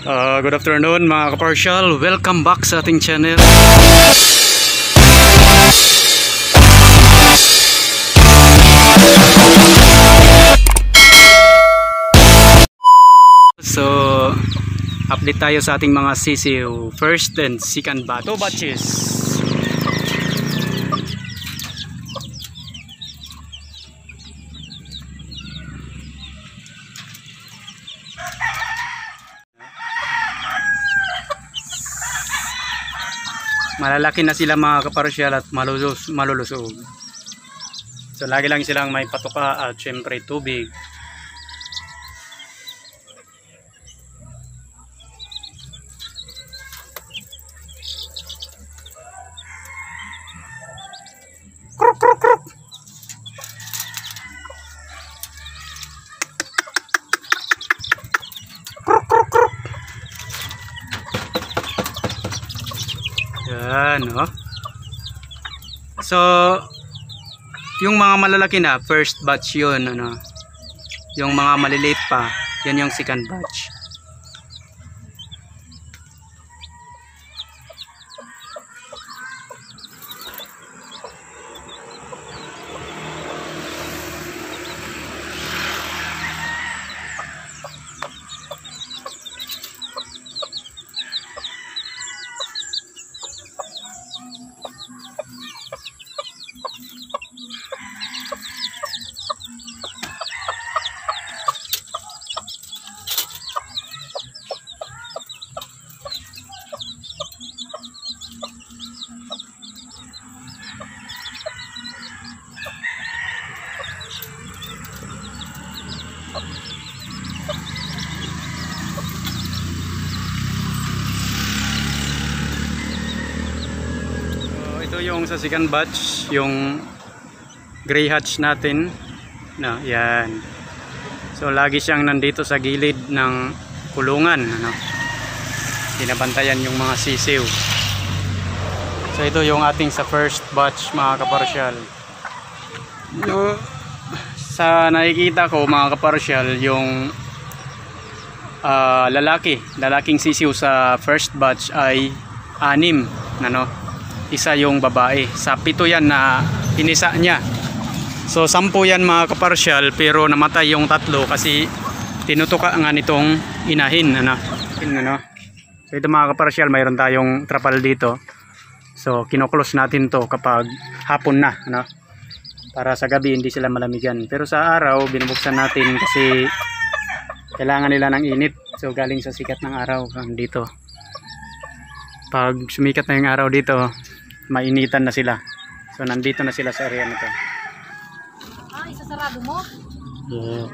Good afternoon mga kaparsyal, welcome back sa ating channel. So, update tayo sa ating mga sisiw, first and second batch. 2 batches. Malalaki na sila mga kaparsyal at malulusog. So lagi lang silang may patuka at syempre tubig. Kruk kruk kruk. Kruk kruk kruk. Yan, oh. So, yung mga malalaki na, first batch yun, ano. Yung mga maliliit pa, yan yung second batch. Ito yung sa second batch, yung gray hatch natin na yan. So lagi siyang nandito sa gilid ng kulungan, ano. Binabantayan yung mga sisiw. So ito yung ating sa first batch mga kaparsyal. Sa nakikita ko mga kaparsyal, yung lalaking sisiw sa first batch ay 6, ano. Isa yung babae. Sa 7 yan na inisa niya. So 10 yan mga kaparsyal, pero namatay yung 3 kasi tinutuka nga nitong inahin, ano. So ito mga kaparsyal, mayroon tayong trapal dito. So kino-close natin to kapag hapon na, ano, para sa gabi hindi sila malamigan. Pero sa araw binubuksan natin kasi kailangan nila ng init. So galing sa sikat ng araw dito. Pag sumikat na yung araw dito, mainitan na sila. So nandito na sila sa area na to. Isasarado mo? Yeah.